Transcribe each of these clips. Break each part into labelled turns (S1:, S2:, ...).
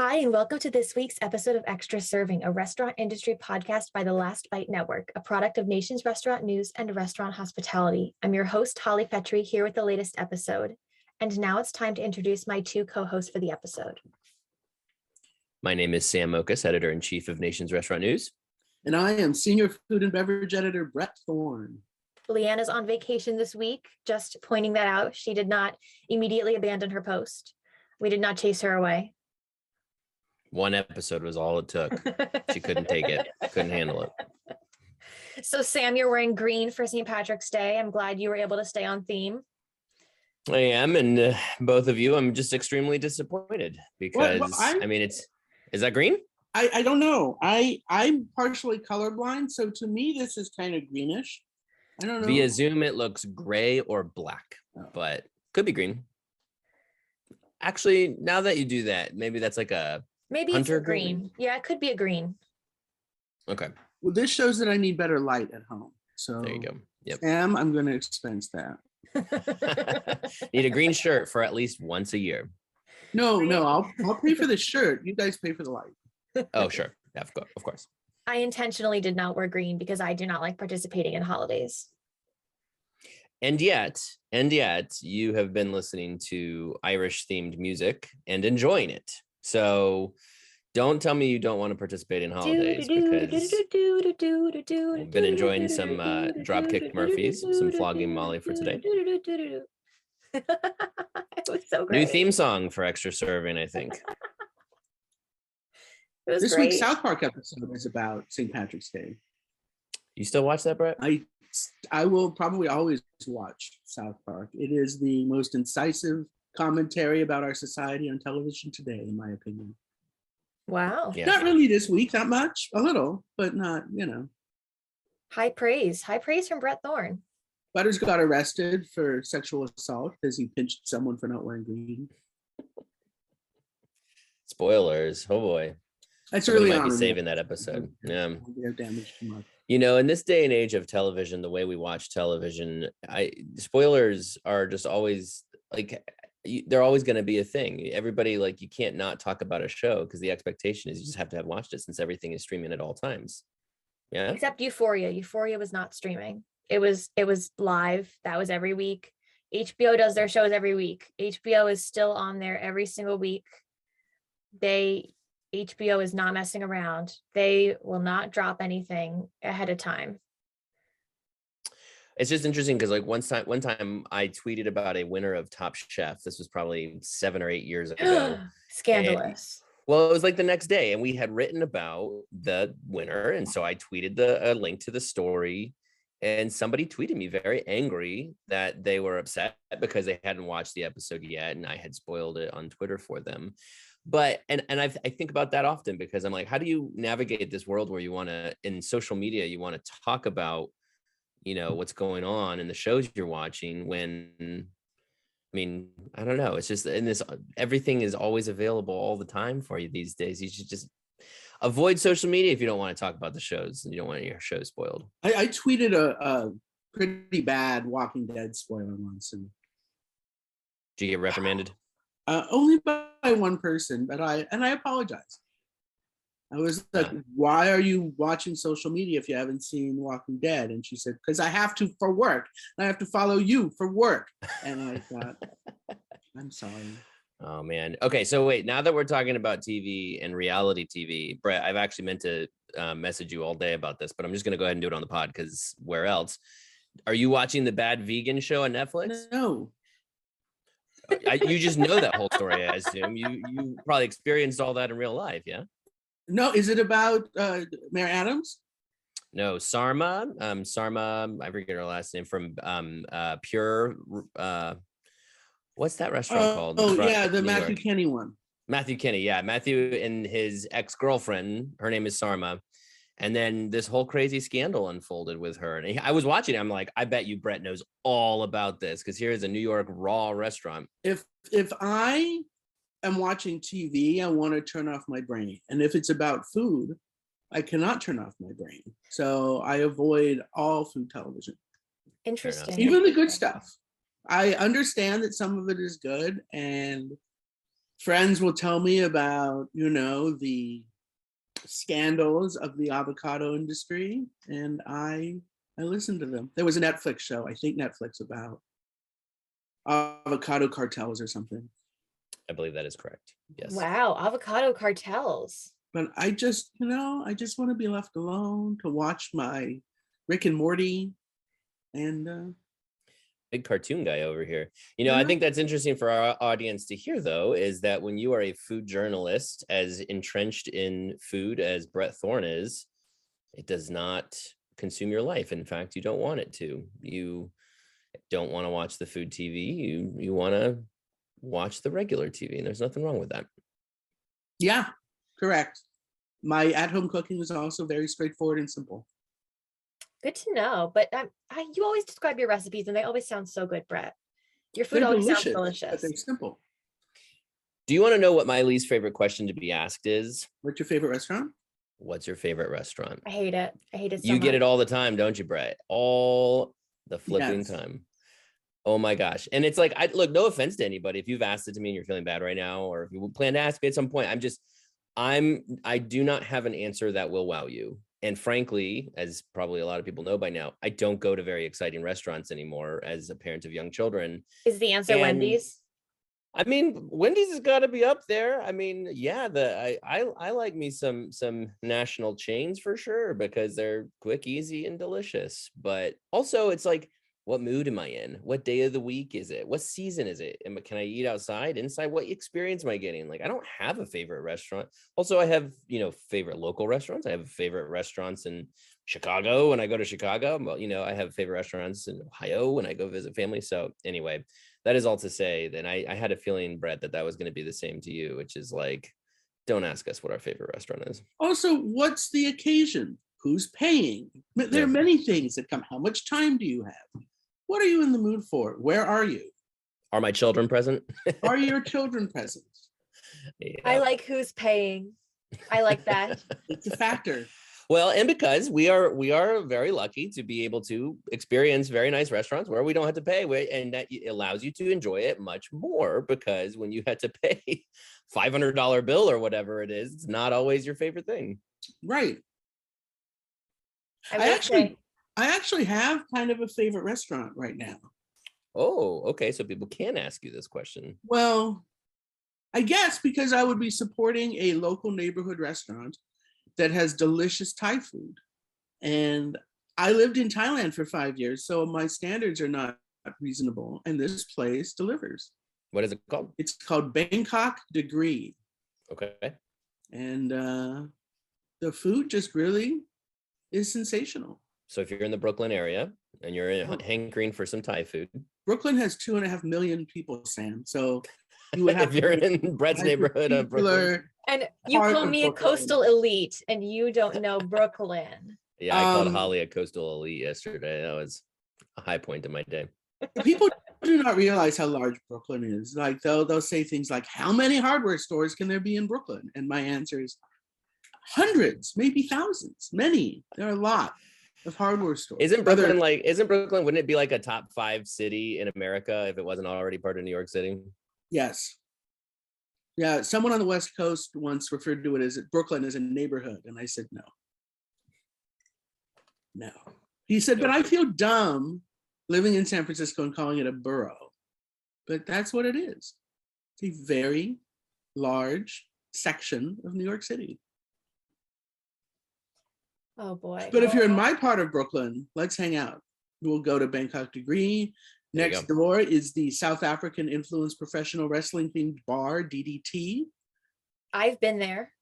S1: Hi, and welcome to this week's episode of Extra Serving, a restaurant industry podcast by the Last Bite Network, a product of Nation's Restaurant News and Restaurant Hospitality. I'm your host, Holly Petre, here with the latest episode. And now it's time to introduce my two co-hosts for the episode.
S2: My name is Sam Oches, Editor-in-Chief of Nation's Restaurant News.
S3: And I am Senior Food and Beverage Editor, Bret Thorn.
S1: Leanna's on vacation this week, just pointing that out. She did not immediately abandon her post. We did not chase her away.
S2: One episode was all it took. She couldn't take it, couldn't handle it.
S1: So Sam, you're wearing green for St. Patrick's Day. I'm glad you were able to stay on theme.
S2: I am, and both of you, I'm just extremely disappointed because, is that green?
S3: I don't know. I'm partially colorblind, so to me, this is kind of greenish. I don't know.
S2: Via Zoom, it looks gray or black, but could be green. Actually, now that you do that, maybe that's like a
S1: Maybe
S2: hunter
S1: it's a green. Yeah, it could be a green.
S2: Okay.
S3: Well, this shows that I need better light at home. So
S2: There you go. Yep.
S3: Sam, I'm going to expense that.
S2: Need a green shirt for at least once a year.
S3: No, I'll pay for the shirt. You guys pay for the light.
S2: Oh, sure. Yeah, of course.
S1: I intentionally did not wear green because I do not like participating in holidays.
S2: And yet, you have been listening to Irish-themed music and enjoying it. So don't tell me you don't want to participate in holidays because we've been enjoying some Dropkick Murphys, some Flogging Molly for today.
S1: It was so great.
S2: New theme song for Extra Serving, I think.
S1: It was
S3: This
S1: great.
S3: week's South Park episode is about St. Patrick's Day.
S2: You still watch that, Brett?
S3: I will probably always watch South Park. It is the most incisive commentary about our society on television today, in my opinion.
S1: Wow.
S2: Yeah.
S3: Not really this week, not much, a little, but not,
S1: High praise from Bret Thorn.
S3: Butters got arrested for sexual assault because he pinched someone for not wearing green.
S2: Spoilers. Oh boy.
S3: That's
S2: Somebody
S3: really
S2: might be saving that episode. Yeah.
S3: Damage too much.
S2: In this day and age of television, the way we watch television, spoilers are just always like, they're always going to be a thing. Everybody, like, you can't not talk about a show because the expectation is you just have to have watched it since everything is streaming at all times. Yeah.
S1: Except Euphoria. Euphoria was not streaming. It was live. That was every week. HBO does their shows every week. HBO is still on there every single week. HBO is not messing around. They will not drop anything ahead of time.
S2: It's just interesting because like one time I tweeted about a winner of Top Chef. This was probably 7 or 8 years ago.
S1: Scandalous.
S2: Well, it was like the next day and we had written about the winner. And so I tweeted a link to the story and somebody tweeted me very angry that they were upset because they hadn't watched the episode yet. And I had spoiled it on Twitter for them. But, and I think about that often because I'm like, how do you navigate this world where you want to, in social media, you want to talk about, what's going on in the shows you're watching when, I don't know. It's just in this, everything is always available all the time for you these days. You should just avoid social media if you don't want to talk about the shows and you don't want your show spoiled.
S3: I tweeted a pretty bad Walking Dead spoiler once. And
S2: did you get reprimanded?
S3: Only by one person, but I apologize. I was like, why are you watching social media if you haven't seen Walking Dead? And she said, because I have to for work. I have to follow you for work. And I thought, I'm sorry.
S2: Oh, man. Okay, so wait, now that we're talking about TV and reality TV, Brett, I've actually meant to message you all day about this, but I'm just going to go ahead and do it on the pod because where else? Are you watching the Bad Vegan show on Netflix?
S3: No.
S2: You just know that whole story, I assume. You probably experienced all that in real life, yeah?
S3: No, is it about Mayor Adams?
S2: No, Sarma, I forget her last name, from Pure, what's that restaurant called?
S3: The Matthew Kenny one.
S2: Matthew Kenny, yeah. Matthew and his ex-girlfriend, her name is Sarma. And then this whole crazy scandal unfolded with her. And I was watching it. I'm like, I bet you Brett knows all about this because here's a New York raw restaurant.
S3: If I am watching TV, I want to turn off my brain. And if it's about food, I cannot turn off my brain. So I avoid all food television.
S1: Interesting.
S3: Even the good stuff. I understand that some of it is good and friends will tell me about, the scandals of the avocado industry, and I listen to them. There was a Netflix show, I think Netflix, about avocado cartels or something.
S2: I believe that is correct. Yes.
S1: Wow, avocado cartels.
S3: But I just want to be left alone to watch my Rick and Morty and
S2: Big cartoon guy over here. I think that's interesting for our audience to hear, though, is that when you are a food journalist as entrenched in food as Bret Thorn is, it does not consume your life. In fact, you don't want it to. You don't want to watch the food TV. You want to watch the regular TV, and there's nothing wrong with that.
S3: Yeah, correct. My at-home cooking is also very straightforward and simple.
S1: Good to know. But you always describe your recipes and they always sound so good, Bret. Your food
S3: They're
S1: always sounds
S3: But
S1: delicious.
S3: they're simple.
S2: Do you want to know what my least favorite question to be asked is?
S3: What's your favorite restaurant?
S2: What's your favorite restaurant?
S1: I hate it. I hate it so
S2: You
S1: much.
S2: get it all the time, don't you, Bret? All the flipping time. Oh my gosh. And it's like, look, no offense to anybody. If you've asked it to me and you're feeling bad right now, or if you plan to ask me at some point, I do not have an answer that will wow you. And frankly, as probably a lot of people know by now, I don't go to very exciting restaurants anymore as a parent of young children.
S1: Is the answer Wendy's?
S2: I mean, Wendy's has got to be up there. I mean, yeah, I like me some national chains for sure because they're quick, easy, and delicious. But also, it's like, what mood am I in? What day of the week is it? What season is it? Can I eat outside, inside? What experience am I getting? Like, I don't have a favorite restaurant. Also, I have, favorite local restaurants. I have favorite restaurants in Chicago when I go to Chicago. Well, I have favorite restaurants in Ohio when I go visit family. So anyway, that is all to say that I had a feeling, Bret, that was going to be the same to you, which is like, don't ask us what our favorite restaurant is.
S3: Also, what's the occasion? Who's paying? There are many things that come. How much time do you have? What are you in the mood for? Where are you?
S2: Are my children present?
S3: Are your children present?
S2: Yeah.
S1: I like who's paying. I like that.
S3: It's a factor.
S2: Well, and because we are very lucky to be able to experience very nice restaurants where we don't have to pay, and that allows you to enjoy it much more, because when you had to pay $500 bill or whatever it is, it's not always your favorite thing.
S3: Right. I actually have kind of a favorite restaurant right now.
S2: Oh, okay. So people can ask you this question.
S3: Well, I guess because I would be supporting a local neighborhood restaurant that has delicious Thai food. And I lived in Thailand for 5 years, so my standards are not reasonable. And this place delivers.
S2: What is it called?
S3: It's called Bangkok Degree.
S2: Okay.
S3: And the food just really is sensational.
S2: So if you're in the Brooklyn area and you're hankering for some Thai food.
S3: Brooklyn has 2.5 million people, Sam. So you would have
S2: if you're in Bret's neighborhood of Brooklyn.
S1: And you call me a coastal elite and you don't know Brooklyn.
S2: Yeah, I called Holly a coastal elite yesterday. That was a high point in my day.
S3: People do not realize how large Brooklyn is. Like they'll say things like, how many hardware stores can there be in Brooklyn? And my answer is hundreds, maybe thousands, many. There are a lot of hardware stores.
S2: Isn't Brooklyn, wouldn't it be like a top 5 city in America if it wasn't already part of New York City?
S3: Yes. Yeah, someone on the West Coast once referred to it as Brooklyn as a neighborhood. And I said, no. No. He said, but I feel dumb living in San Francisco and calling it a borough. But that's what it is. It's a very large section of New York City.
S1: Oh boy.
S3: But if you're in my part of Brooklyn, let's hang out. We'll go to Bangkok Degree. Next door is the South African influenced professional wrestling themed bar, DDT.
S1: I've been there.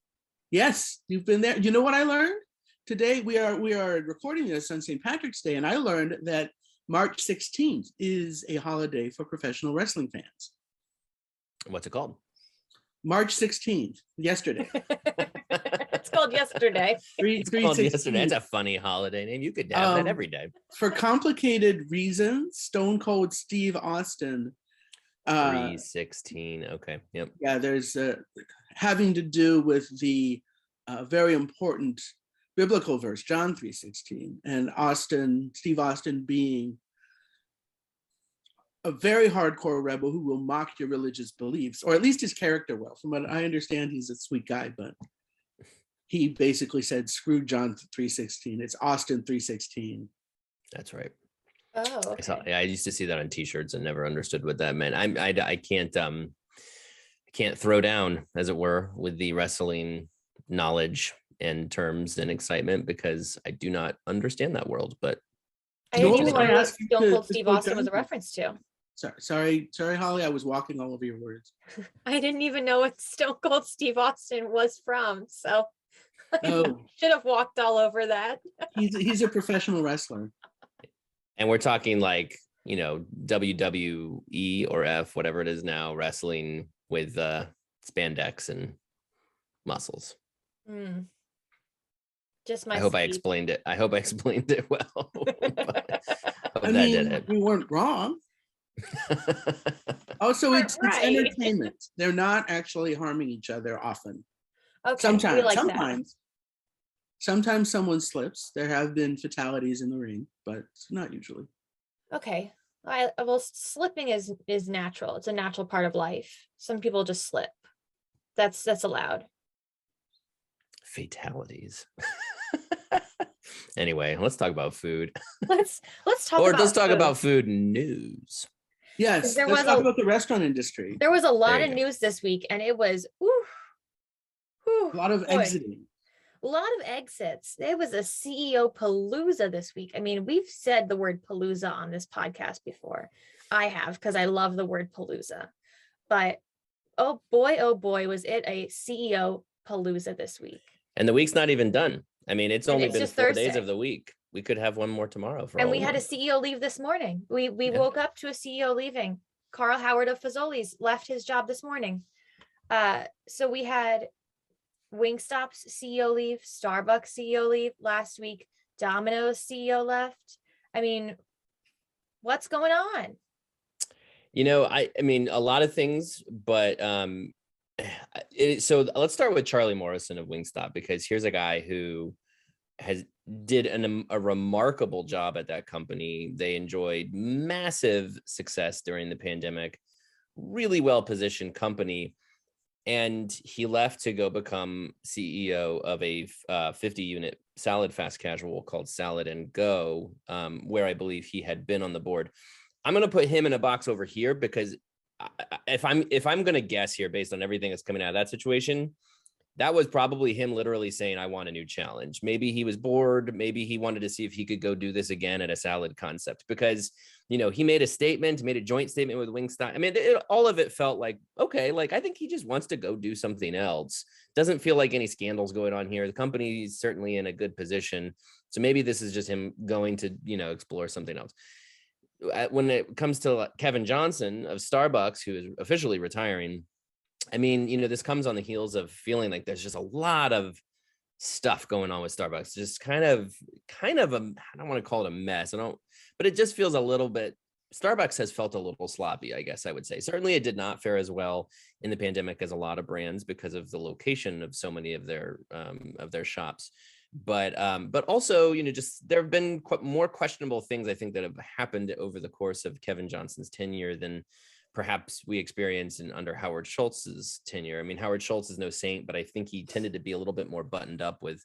S3: Yes, you've been there. You know what I learned? Today we are recording this on St. Patrick's Day, and I learned that March 16th is a holiday for professional wrestling fans.
S2: What's it called?
S3: March 16th, yesterday.
S1: It's called yesterday.
S2: It's called yesterday. It's a funny holiday name. You could have that every day.
S3: For complicated reasons, Stone Cold Steve Austin.
S2: 3/16. Okay. Yep.
S3: Yeah, there's having to do with the very important biblical verse, John 3:16, and Steve Austin being a very hardcore rebel who will mock your religious beliefs, or at least his character will. From what I understand, he's a sweet guy, but he basically said, screw John 3:16. It's Austin 3:16.
S2: That's right.
S1: Oh, okay.
S2: I used to see that on t-shirts and never understood what that meant. I can't throw down, as it were, with the wrestling knowledge and terms and excitement because I do not understand that world. But
S1: I didn't
S3: Nor
S1: even
S3: will I
S1: know what
S3: ask you
S1: Stone
S3: to
S1: Cold Steve
S3: quote
S1: Austin was a
S3: Jonathan.
S1: reference to.
S3: Sorry, Holly. I was walking all over your words.
S1: I didn't even know what Stone Cold Steve Austin was from. So I
S3: Oh,
S1: should have walked all over that.
S3: he's a professional wrestler.
S2: and we're talking like, WWE or F, whatever it is now, wrestling with spandex and muscles.
S1: Mm. Just my
S2: I hope I
S1: speed.
S2: explained it. I hope I explained it well. But hope
S3: I
S2: that
S3: mean,
S2: did it.
S3: you weren't wrong. Also, it's
S1: Right.
S3: entertainment. They're not actually harming each other often.
S1: Okay, we like that.
S3: Sometimes someone slips. There have been fatalities in the ring, but not usually.
S1: Okay. Well, slipping is natural. It's a natural part of life. Some people just slip. That's allowed.
S2: Fatalities. Anyway, let's talk about food.
S1: Let's talk
S2: Or
S1: about
S2: let's talk
S1: food.
S2: about food news.
S3: Yes,
S1: There
S3: let's
S1: was
S3: talk
S1: a-
S3: about the restaurant industry.
S1: There was a lot
S2: There you
S1: of
S2: go.
S1: news this week, and it was
S3: A lot of
S1: boy.
S3: exiting.
S1: A lot of exits. There was a CEO palooza this week. I mean, we've said the word palooza on this podcast before. I have, because I love the word palooza. But oh boy, was it a CEO palooza this week.
S2: And the week's not even done. I mean, it's only
S1: it's
S2: been
S1: just
S2: 4 days
S1: Thursday.
S2: of the week. We could have one more tomorrow.
S1: And we had a CEO leave this morning. We
S2: Yeah.
S1: woke up to a CEO leaving. Carl Howard of Fazoli's left his job this morning. So we had Wingstop's CEO leave, Starbucks CEO leave last week, Domino's CEO left. I mean, what's going on?
S2: I mean, a lot of things, but so let's start with Charlie Morrison of Wingstop, because here's a guy who did a remarkable job at that company. They enjoyed massive success during the pandemic, really well-positioned company. And he left to go become CEO of a 50-unit salad fast casual called Salad and Go, where I believe he had been on the board. I'm going to put him in a box over here because if I'm going to guess here, based on everything that's coming out of that situation, that was probably him literally saying, I want a new challenge. Maybe he was bored. Maybe he wanted to see if he could go do this again at a salad concept, because, he made a joint statement with Wingstop. I mean, all of it felt like, okay, like, I think he just wants to go do something else. Doesn't feel like any scandals going on here. The company is certainly in a good position. So maybe this is just him going to, explore something else. When it comes to Kevin Johnson of Starbucks, who is officially retiring, I mean, this comes on the heels of feeling like there's just a lot of stuff going on with Starbucks. Just kind of I don't want to call it a mess. But it just feels a little bit, Starbucks has felt a little sloppy, I guess I would say. Certainly it did not fare as well in the pandemic as a lot of brands because of the location of so many of their shops. But also, just there have been more questionable things, I think, that have happened over the course of Kevin Johnson's tenure than perhaps we experienced under Howard Schultz's tenure. I mean, Howard Schultz is no saint, but I think he tended to be a little bit more buttoned up with,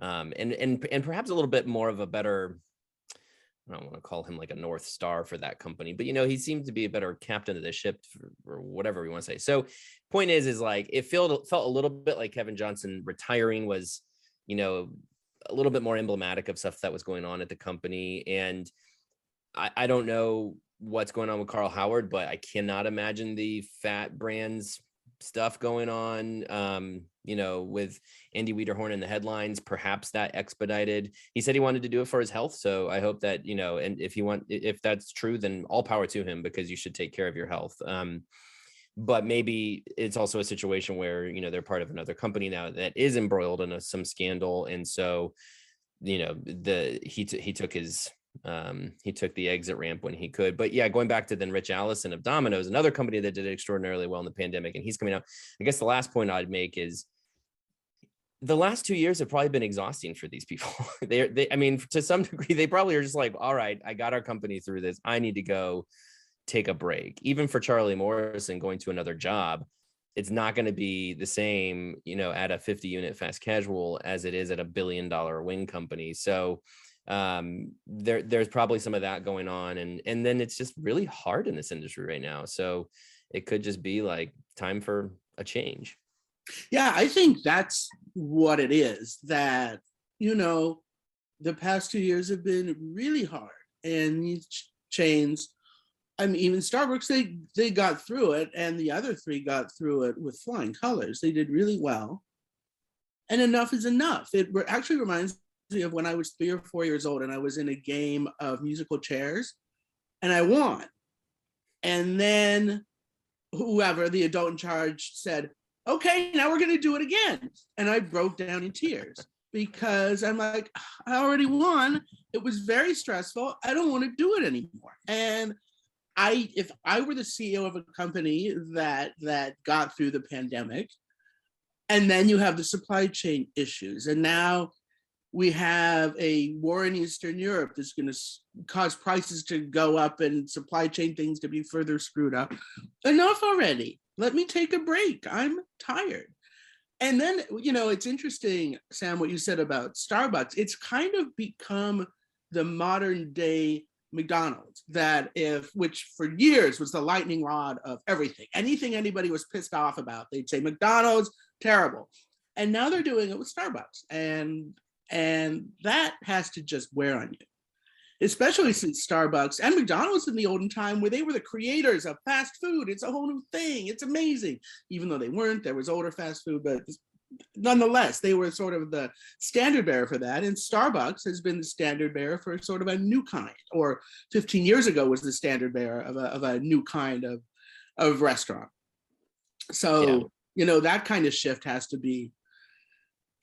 S2: and perhaps a little bit more of a better, I don't want to call him like a North Star for that company, but he seemed to be a better captain of the ship, or whatever we want to say. So point is like, it felt a little bit like Kevin Johnson retiring was, a little bit more emblematic of stuff that was going on at the company. And I don't know what's going on with Carl Howard, but I cannot imagine the fat brands stuff going on, with Andy Wiederhorn in the headlines. Perhaps that expedited. He said he wanted to do it for his health. So I hope that, and if that's true, then all power to him, because you should take care of your health. But maybe it's also a situation where, they're part of another company now that is embroiled in some scandal. And so, he took the exit ramp when he could. But yeah, going back to then Rich Allison of Domino's, another company that did extraordinarily well in the pandemic, and he's coming out. I guess the last point I'd make is the last 2 years have probably been exhausting for these people. I mean, to some degree, they probably are just like, all right, I got our company through this. I need to go take a break. Even for Charlie Morrison going to another job, it's not going to be the same, at a 50 unit fast casual as it is at $1 billion wing company. So there's probably some of that going on. And then it's just really hard in this industry right now. So it could just be like time for a change.
S3: Yeah, I think that's what it is, that, the past 2 years have been really hard. And these chains, I mean, even Starbucks, they got through it, and the other three got through it with flying colors. They did really well. And enough is enough. It actually reminds me of when I was 3 or 4 years old and I was in a game of musical chairs and I won. And then whoever, the adult in charge, said, okay, now we're going to do it again. And I broke down in tears because I'm like, I already won. It was very stressful. I don't want to do it anymore. And if I were the CEO of a company that got through the pandemic, and then you have the supply chain issues, and now we have a war in Eastern Europe that's going to cause prices to go up and supply chain things to be further screwed up. Enough already. Let me take a break. I'm tired. And then, it's interesting, Sam, what you said about Starbucks. It's kind of become the modern day McDonald's, which for years was the lightning rod of everything. Anything anybody was pissed off about, they'd say McDonald's, terrible. And now they're doing it with Starbucks. And that has to just wear on you, especially since Starbucks and McDonald's in the olden time, where they were the creators of fast food. It's a whole new thing. It's amazing. Even though they weren't, there was older fast food, but nonetheless, they were sort of the standard bearer for that. And Starbucks has been the standard bearer for sort of a new kind, or 15 years ago was the standard bearer of a new kind of restaurant. So, that kind of shift has to be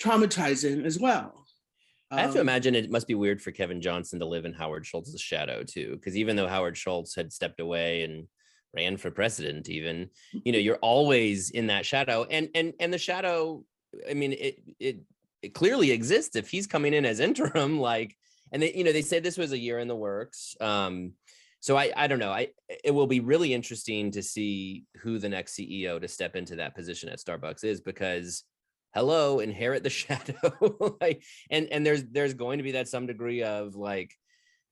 S3: traumatizing as well.
S2: I have to imagine it must be weird for Kevin Johnson to live in Howard Schultz's shadow too, because even though Howard Schultz had stepped away and ran for president, even, you're always in that shadow, and the shadow, I mean, it clearly exists if he's coming in as interim, and they said this was a year in the works. So I don't know. It will be really interesting to see who the next CEO to step into that position at Starbucks is, because hello, inherit the shadow. And there's going to be that some degree of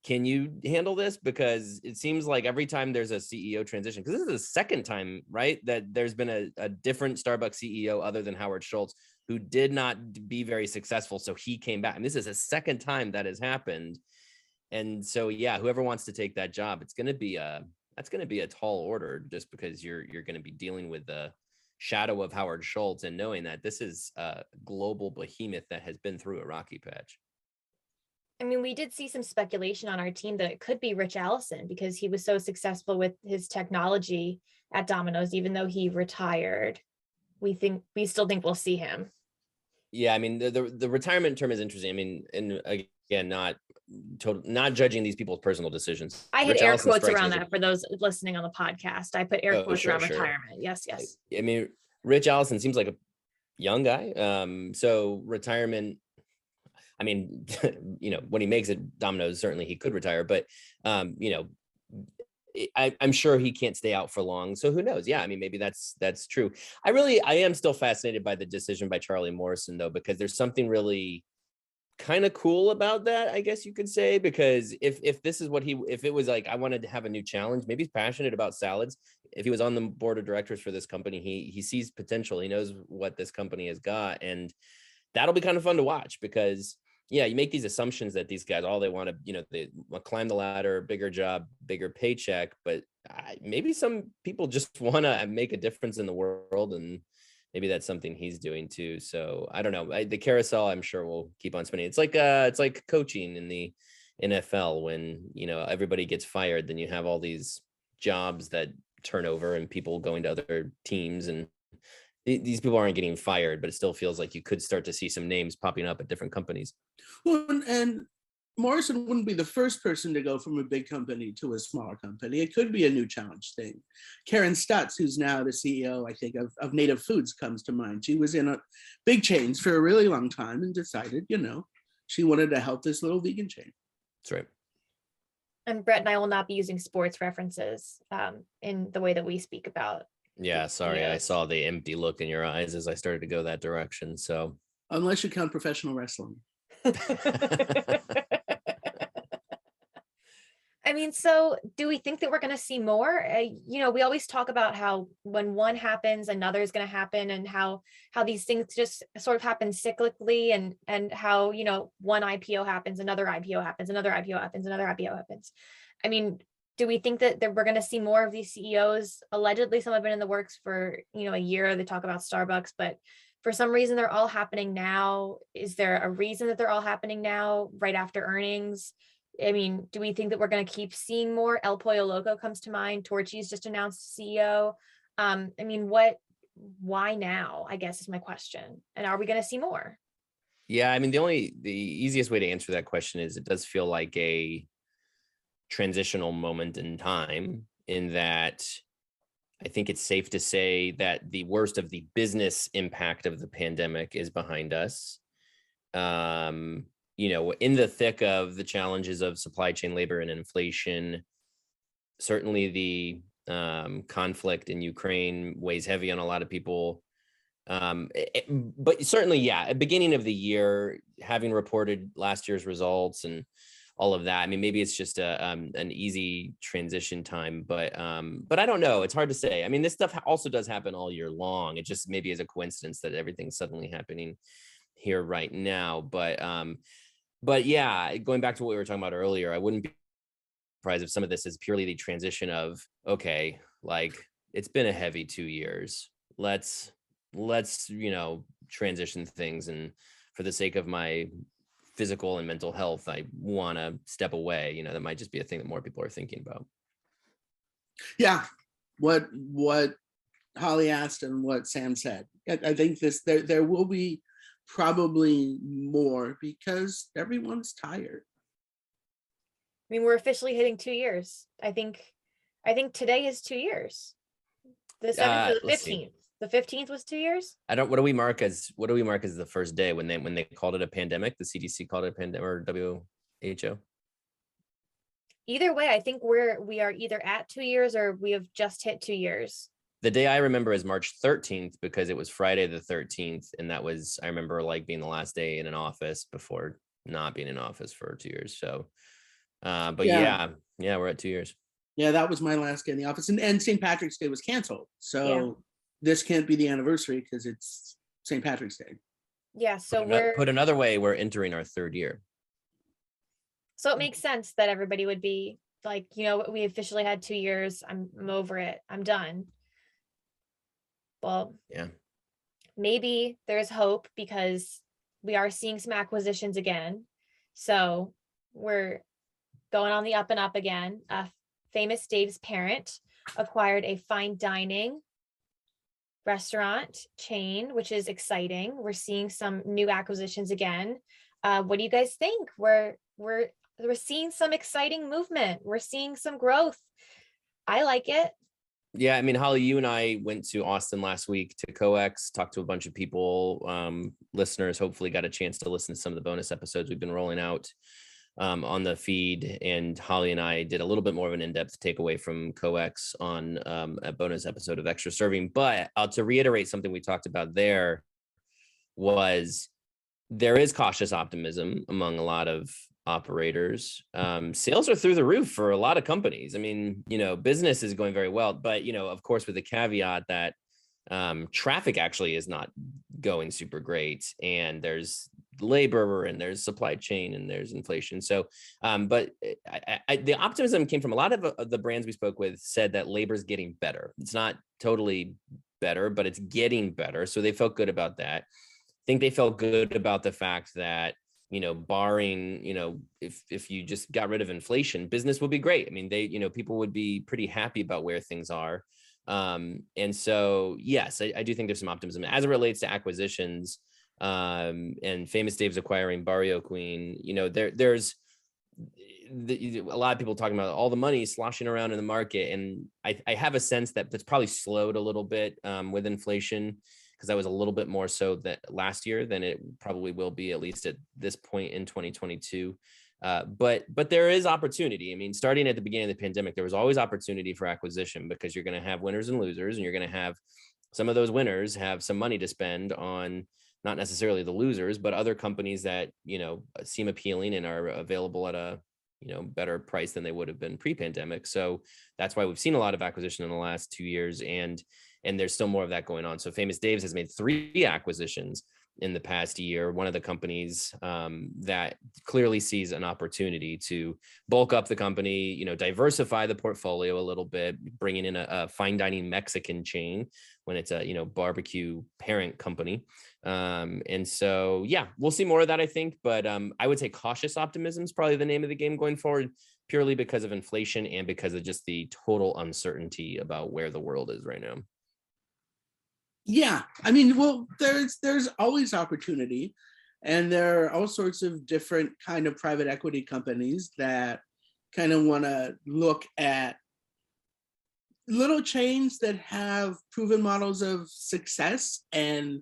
S2: can you handle this? Because it seems like every time there's a CEO transition, because this is the second time, right, that there's been a different Starbucks CEO other than Howard Schultz, who did not be very successful. So he came back. And this is the second time that has happened. And so, yeah, whoever wants to take that job, that's going to be a tall order, just because you're going to be dealing with the shadow of Howard Schultz and knowing that this is a global behemoth that has been through a rocky patch.
S1: I mean, we did see some speculation on our team that it could be Rich Allison, because he was so successful with his technology at Domino's, even though he retired. We still think we'll see him.
S2: Yeah, I mean, the retirement term is interesting. I mean, and again, not judging these people's personal decisions.
S1: I had air quotes around that for those listening on the podcast. I put air quotes around retirement. Yes.
S2: I mean, Rich Allison seems like a young guy. So retirement, I mean, when he makes it Domino's, certainly he could retire, but I'm sure he can't stay out for long. So who knows? Yeah, I mean, maybe that's true. I am still fascinated by the decision by Charlie Morrison, though, because there's something really kind of cool about that, I guess you could say, because if this is if it was like, I wanted to have a new challenge, maybe he's passionate about salads. If he was on the board of directors for this company, he sees potential. He knows what this company has got, and that'll be kind of fun to watch, because yeah, you make these assumptions that these guys, all they want to, they climb the ladder, bigger job, bigger paycheck, but maybe some people just want to make a difference in the world, and maybe that's something he's doing too. So I don't know. The carousel, I'm sure, will keep on spinning. It's like coaching in the NFL. When everybody gets fired, then you have all these jobs that turn over and people going to other teams, and these people aren't getting fired, but it still feels like you could start to see some names popping up at different companies.
S3: Well, and Morrison wouldn't be the first person to go from a big company to a smaller company. It could be a new challenge thing. Karen Stutz, who's now the CEO, I think, of Native Foods, comes to mind. She was in a big chains for a really long time and decided, she wanted to help this little vegan chain.
S2: That's right.
S1: And Brett and I will not be using sports references in the way that we speak about.
S2: Yeah, sorry. I
S1: CEOs.
S2: saw the empty look in your eyes as I started to go that direction. So
S3: Unless you count professional wrestling.
S1: I mean, so do we think that we're going to see more? We always talk about how when one happens, another is going to happen, and how these things just sort of happen cyclically, and how, one IPO happens, another IPO happens, another IPO happens, another IPO happens. I mean, do we think that we're going to see more of these CEOs? Allegedly, some have been in the works for, a year. They talk about Starbucks, but for some reason, they're all happening now. Is there a reason that they're all happening now, right after earnings? I mean, do we think that we're going to keep seeing more? El Pollo Loco comes to mind. Torchy's just announced CEO. I mean, why now, I guess, is my question. And are we going to see more?
S2: yeah, I mean, the easiest way to answer that question is it does feel like a transitional moment in time, in that I think it's safe to say that the worst of the business impact of the pandemic is behind us. In the thick of the challenges of supply chain, labor, and inflation, certainly the conflict in Ukraine weighs heavy on a lot of people. But certainly, yeah, at the beginning of the year, having reported last year's results and all of that, I mean, maybe it's just an easy transition time, but I don't know. It's hard to say. I mean, this stuff also does happen all year long. It just maybe is a coincidence that everything's suddenly happening here right now. But yeah, going back to what we were talking about earlier, I wouldn't be surprised if some of this is purely the transition of, okay, like it's been a heavy 2 years. Let's transition things, and for the sake of my physical and mental health, I want to step away. That might just be a thing that more people are thinking about.
S3: Yeah, what Holly asked and what Sam said. I think there will be probably more because everyone's tired.
S1: I mean, we're officially hitting 2 years. I think today is 2 years. The 7th or the 15th. The 15th was 2 years.
S2: What do we mark as the first day when they called it a pandemic? The CDC called it a pandemic, or WHO?
S1: Either way, I think we are either at 2 years or we have just hit 2 years.
S2: The day I remember is March 13th because it was Friday the 13th. And that was, I remember like being the last day in an office before not being in office for 2 years. So, but yeah, we're at 2 years.
S3: Yeah, that was my last day in the office. And St. Patrick's Day was canceled. So this can't be the anniversary because it's St. Patrick's Day.
S1: Yeah. So
S2: put another way, we're entering our 3rd year.
S1: So it makes sense that everybody would be like, we officially had 2 years. I'm over it. I'm done. Well,
S2: yeah,
S1: maybe there's hope because we are seeing some acquisitions again. So we're going on the up and up again. Famous Dave's parent acquired a fine dining restaurant chain, which is exciting. We're seeing some new acquisitions again. What do you guys think? We're seeing some exciting movement. We're seeing some growth. I like it.
S2: Yeah, I mean, Holly, you and I went to Austin last week to COEX, talked to a bunch of people. Listeners hopefully got a chance to listen to some of the bonus episodes we've been rolling out on the feed. And Holly and I did a little bit more of an in-depth takeaway from COEX on a bonus episode of Extra Serving. But to reiterate something we talked about there was there is cautious optimism among a lot of operators. Sales are through the roof for a lot of companies. I mean, business is going very well, but of course, with the caveat that traffic actually is not going super great, and there's labor, and there's supply chain, and there's inflation. So, but the optimism came from a lot of the brands we spoke with said that labor's getting better. It's not totally better, but it's getting better. So they felt good about that. I think they felt good about the fact that barring, if you just got rid of inflation, business would be great. I mean, people would be pretty happy about where things are. And so, yes, I do think there's some optimism as it relates to acquisitions, and Famous Dave's acquiring Barrio Queen. There's a lot of people talking about all the money sloshing around in the market. And I have a sense that that's probably slowed a little bit with inflation, because that was a little bit more so that last year than it probably will be, at least at this point in 2022. But there is opportunity. I mean, starting at the beginning of the pandemic, there was always opportunity for acquisition because you're going to have winners and losers, and you're going to have some of those winners have some money to spend on not necessarily the losers, but other companies that, seem appealing and are available at a, better price than they would have been pre-pandemic. So that's why we've seen a lot of acquisition in the last 2 years, and there's still more of that going on. So Famous Dave's has made 3 acquisitions in the past year. One of the companies that clearly sees an opportunity to bulk up the company, diversify the portfolio a little bit, bringing in a fine dining Mexican chain when it's a, barbecue parent company. And so, yeah, we'll see more of that, I think. But I would say cautious optimism is probably the name of the game going forward, purely because of inflation and because of just the total uncertainty about where the world is right now.
S3: Yeah, I mean, well, there's always opportunity, and there are all sorts of different kind of private equity companies that kind of want to look at little chains that have proven models of success and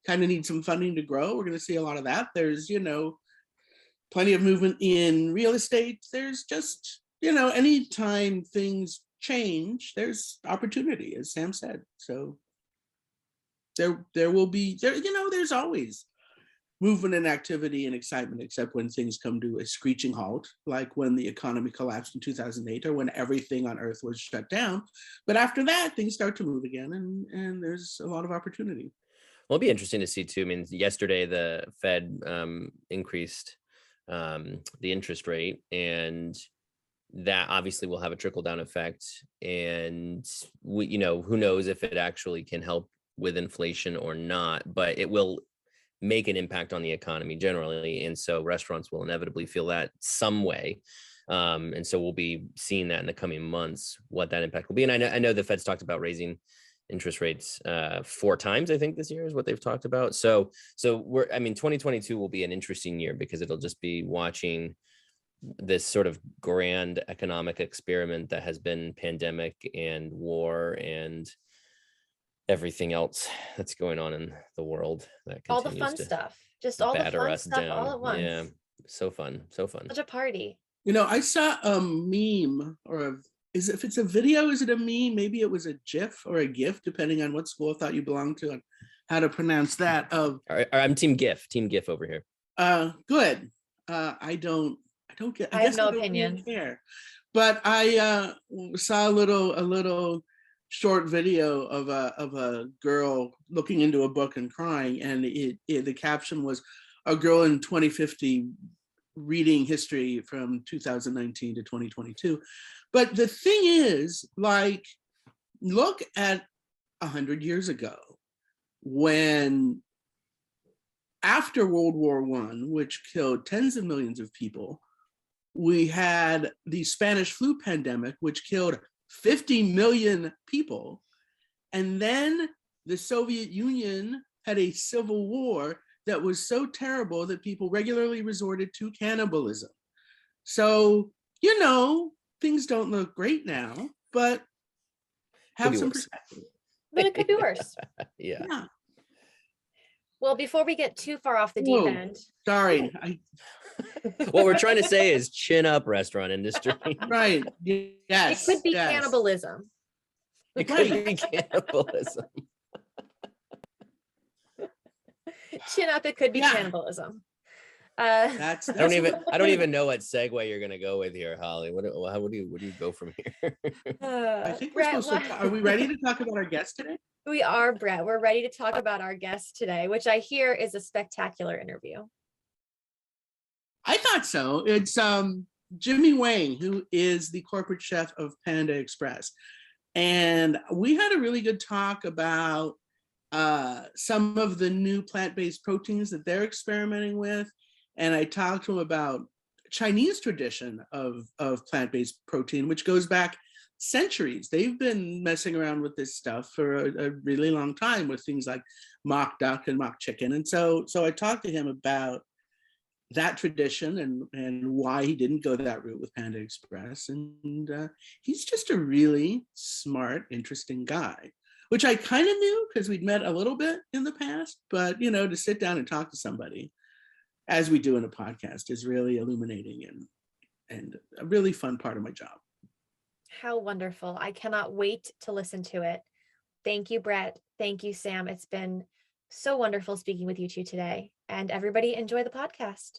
S3: kind of need some funding to grow. We're going to see a lot of that. There's, plenty of movement in real estate. There's just, anytime things change, there's opportunity, as Sam said. So there will be, there's always movement and activity and excitement, except when things come to a screeching halt, like when the economy collapsed in 2008 or when everything on earth was shut down. But after that, things start to move again, and there's a lot of opportunity.
S2: Well, it'll be interesting to see too. I mean, yesterday the Fed increased the interest rate, and that obviously will have a trickle down effect. And we, who knows if it actually can help with inflation or not, but it will make an impact on the economy generally. And so restaurants will inevitably feel that some way. And so we'll be seeing that in the coming months, what that impact will be. And I know the Fed's talked about raising interest rates 4 times, I think this year is what they've talked about. So 2022 will be an interesting year because it'll just be watching this sort of grand economic experiment that has been pandemic and war and everything else that's going on in the world that
S1: all the fun stuff, just all the fun stuff down. All at once.
S2: Yeah, so fun.
S1: Such a party.
S3: I saw a meme, or if it's a video, is it a meme? Maybe it was a GIF or a GIF, depending on what school I thought you belonged to and how to pronounce that.
S2: I'm Team GIF over here.
S3: Good. I don't get.
S1: I have no opinion.
S3: Care. But I saw a little short video of a girl looking into a book and crying, and the caption was a girl in 2050 reading history from 2019 to 2022. But the thing is, like, look at 100 years ago, when after World War I, which killed tens of millions of people, we had the Spanish flu pandemic, which killed 50 million people. And then the Soviet Union had a civil war that was so terrible that people regularly resorted to cannibalism. So, things don't look great now, but have some perspective.
S1: But it could be worse.
S2: Yeah.
S1: Well, before we get too far off the deep end.
S3: Sorry.
S2: What we're trying to say is chin up, restaurant industry.
S3: Right. Yes.
S1: It could be cannibalism.
S2: It could be cannibalism.
S1: Chin up, it could be cannibalism.
S2: I don't even know what segue you're gonna go with here, Holly. What do you go from here?
S3: I think we're supposed to. Are we ready to talk about our guest today?
S1: We are, Bret. We're ready to talk about our guest today, which I hear is a spectacular interview.
S3: I thought so. It's Jimmy Wang, who is the corporate chef of Panda Express. And we had a really good talk about some of the new plant-based proteins that they're experimenting with. And I talked to him about Chinese tradition of plant-based protein, which goes back centuries. They've been messing around with this stuff for a really long time with things like mock duck and mock chicken. And so I talked to him about that tradition and why he didn't go that route with Panda Express. And he's just a really smart, interesting guy, which I kind of knew because we'd met a little bit in the past, but to sit down and talk to somebody as we do in a podcast, is really illuminating and a really fun part of my job.
S1: How wonderful. I cannot wait to listen to it. Thank you, Bret. Thank you, Sam. It's been so wonderful speaking with you two today. And everybody enjoy the podcast.